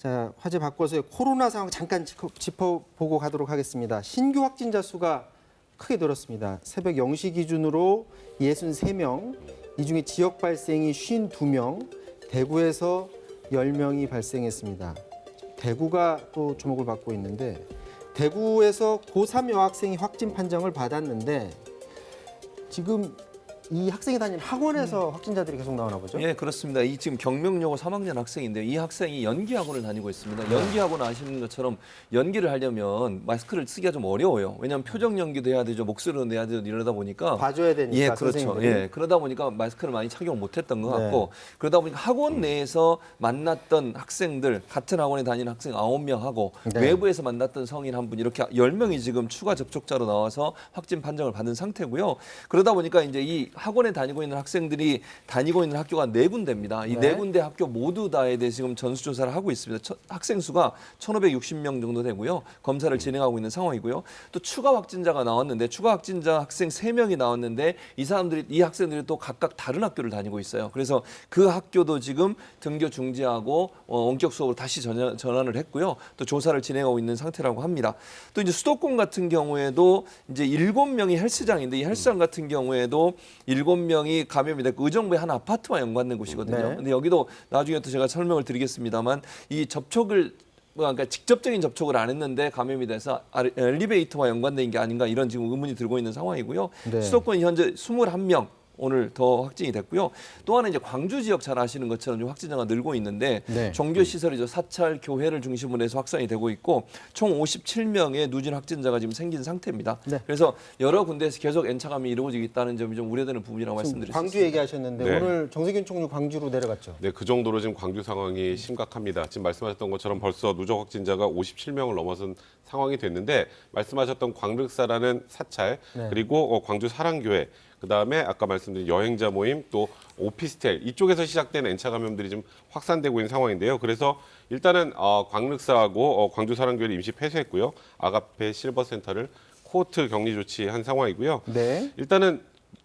자, 화제 바꿔서 코로나 상황 잠깐 짚어보고 가도록 하겠습니다. 신규 확진자 수가 크게 늘었습니다. 새벽 0시 기준으로 63명, 이 중에 지역 발생이 52명, 대구에서 10명이 발생했습니다. 대구가 또 주목을 받고 있는데 대구에서 고3 여학생이 확진 판정을 받았는데 지금 이 학생이 다니는 학원에서 확진자들이 계속 나오나 보죠? 예, 그렇습니다. 이 지금 경명여고 3학년 학생인데요. 이 학생이 연기학원을 다니고 있습니다. 연기학원 아시는 것처럼 연기를 하려면 마스크를 쓰기가 좀 어려워요. 왜냐하면 표정 연기도 해야 되죠. 목소리도 내야 되죠. 이러다 보니까. 봐줘야 되니까 예, 그렇죠. 선생님들이. 예, 그러다 보니까 마스크를 많이 착용 못했던 것 같고 네. 그러다 보니까 학원 내에서 만났던 학생들, 같은 학원에 다니는 학생 9명하고 네. 외부에서 만났던 성인 한 분 이렇게 10명이 지금 추가 접촉자로 나와서 확진 판정을 받은 상태고요. 그러다 보니까 이제 이 학원에 다니고 있는 학생들이 다니고 있는 학교가 4군데입니다. 이 네. 4군데 학교 모두 다에 대해 지금 전수조사를 하고 있습니다. 학생 수가 1,560명 정도 되고요. 검사를 진행하고 있는 상황이고요. 또 추가 확진자가 나왔는데 추가 확진자 학생 3명이 나왔는데 이 학생들이 또 각각 다른 학교를 다니고 있어요. 그래서 그 학교도 지금 등교 중지하고 원격 수업으로 다시 전환을 했고요. 또 조사를 진행하고 있는 상태라고 합니다. 또 이제 수도권 같은 경우에도 이제 7명이 헬스장인데 이 헬스장 같은 경우에도 7명이 감염이 됐고 의정부의 한 아파트와 연관된 곳이거든요. 네. 근데 여기도 나중에 또 제가 설명을 드리겠습니다만 이 접촉을 그러니까 직접적인 접촉을 안 했는데 감염이 돼서 엘리베이터와 연관된 게 아닌가 이런 지금 의문이 들고 있는 상황이고요. 네. 수도권이 현재 21명 오늘 더 확진이 됐고요. 또 하나 이제 광주 지역 잘 아시는 것처럼 좀 확진자가 늘고 있는데 네. 종교 시설이죠. 사찰, 교회를 중심으로 해서 확산이 되고 있고 총 57명의 누진 확진자가 지금 생긴 상태입니다. 네. 그래서 여러 군데에서 계속 N차감이 이루어지고 있다는 점이 좀 우려되는 부분이라고 말씀드렸습니다. 광주 얘기하셨는데 네. 오늘 정세균 총리 광주로 내려갔죠. 네, 그 정도로 지금 광주 상황이 심각합니다. 지금 말씀하셨던 것처럼 벌써 누적 확진자가 57명을 넘어선 상황이 됐는데 말씀하셨던 광륵사라는 사찰 네. 그리고 광주 사랑교회 그다음에 아까 말씀드린 여행자 모임 또 오피스텔 이쪽에서 시작된 N차 감염들이 좀 확산되고 있는 상황인데요. 그래서 일단은 광륵사하고 광주 사랑교회를 임시 폐쇄했고요. 아가페 실버센터를 코호트 격리 조치한 상황이고요. 네. 일단은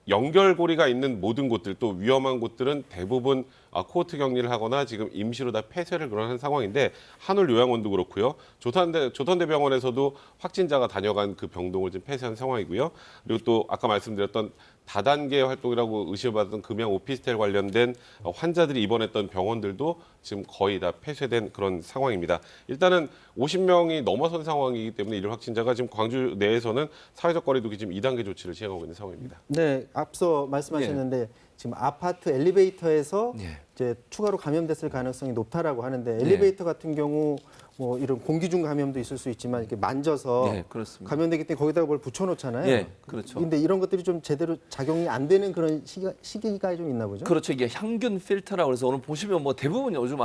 연결고리가 있는 모든 곳들 또 위험한 곳들은 대부분 코호트 격리를 하거나 지금 임시로 다 폐쇄를 그런 상황인데 한울요양원도 그렇고요. 조선대병원에서도 확진자가 다녀간 그 병동을 지금 폐쇄한 상황이고요. 그리고 또 아까 말씀드렸던 다단계 활동이라고 의심받던 금양 오피스텔 관련된 환자들이 입원했던 병원들도 지금 거의 다 폐쇄된 그런 상황입니다. 일단은 50명이 넘어선 상황이기 때문에 이런 확진자가 지금 광주 내에서는 사회적 거리두기 지금 2단계 조치를 시행하고 있는 상황입니다. 네, 앞서 말씀하셨는데 지금 아파트 엘리베이터에서 예. 이제 추가로 감염됐을 가능성이 높다라고 하는데 엘리베이터 같은 경우 뭐 이런 공기 중 감염도 있을 수 있지만 이렇게 만져서 네, 그렇습니다. 감염되기 때문에 거기다가 뭘 붙여놓잖아요. 예, 그렇죠. 근데 이런 것들이 좀 제대로 작용이 안 되는 그런 시기가 좀 있나 보죠. 그렇죠. 이게 향균 필터라고 해서 오늘 보시면 뭐 대부분 요즘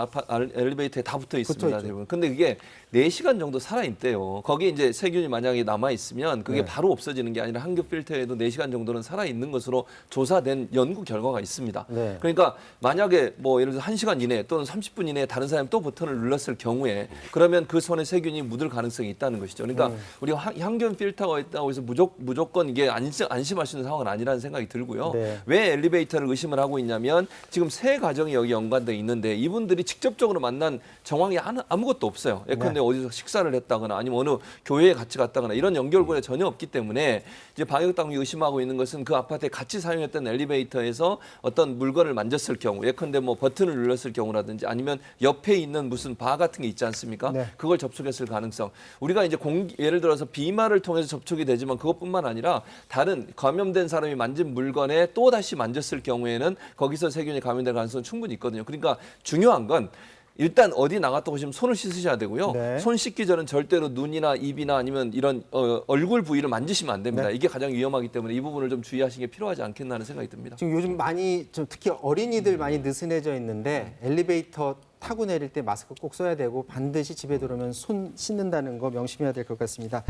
엘리베이터에 다 붙어 있습니다. 붙어 있죠. 대부분. 근데 이게 4시간 정도 살아 있대요. 거기에 이제 세균이 만약에 남아 있으면 그게 네. 바로 없어지는 게 아니라 향균 필터에도 4시간 정도는 살아 있는 것으로 조사된 연구 결과가 있습니다. 네. 그러니까 만약에 뭐 예를 들어서 1시간 이내 또는 30분 이내에 다른 사람이 또 버튼을 눌렀을 경우에 그러면 그 손에 세균이 묻을 가능성이 있다는 것이죠. 그러니까 우리가 향균 필터가 있다고 해서 무조건 이게 안심할 수 있는 상황은 아니라는 생각이 들고요. 네. 왜 엘리베이터를 의심을 하고 있냐면 지금 세 가정이 여기 연관돼 있는데 이분들이 직접적으로 만난 정황이 아무것도 없어요. 예컨대 어디서 식사를 했다거나 아니면 어느 교회에 같이 갔다거나 이런 연결고리가 전혀 없기 때문에 이제 방역당국이 의심하고 있는 것은 그 아파트에 같이 사용했던 엘리베이터에서 어떤 물건을 만졌을 경우 예컨대 뭐 버튼을 눌렀을 경우라든지 아니면 옆에 있는 무슨 바 같은 게 있지 않습니까? 네. 그걸 접촉했을 가능성. 우리가 이제 예를 들어서 비말을 통해서 접촉이 되지만 그것뿐만 아니라 다른 감염된 사람이 만진 물건에 또 다시 만졌을 경우에는 거기서 세균이 감염될 가능성은 충분히 있거든요. 그러니까 중요한 건 일단 어디 나갔다 오시면 손을 씻으셔야 되고요. 네. 손 씻기 전은 절대로 눈이나 입이나 아니면 이런 얼굴 부위를 만지시면 안 됩니다. 네. 이게 가장 위험하기 때문에 이 부분을 좀 주의하시는 게 필요하지 않겠나 하는 생각이 듭니다. 지금 요즘 많이 좀 특히 어린이들 많이 느슨해져 있는데 엘리베이터 타고 내릴 때 마스크 꼭 써야 되고 반드시 집에 들어오면 손 씻는다는 거 명심해야 될 것 같습니다.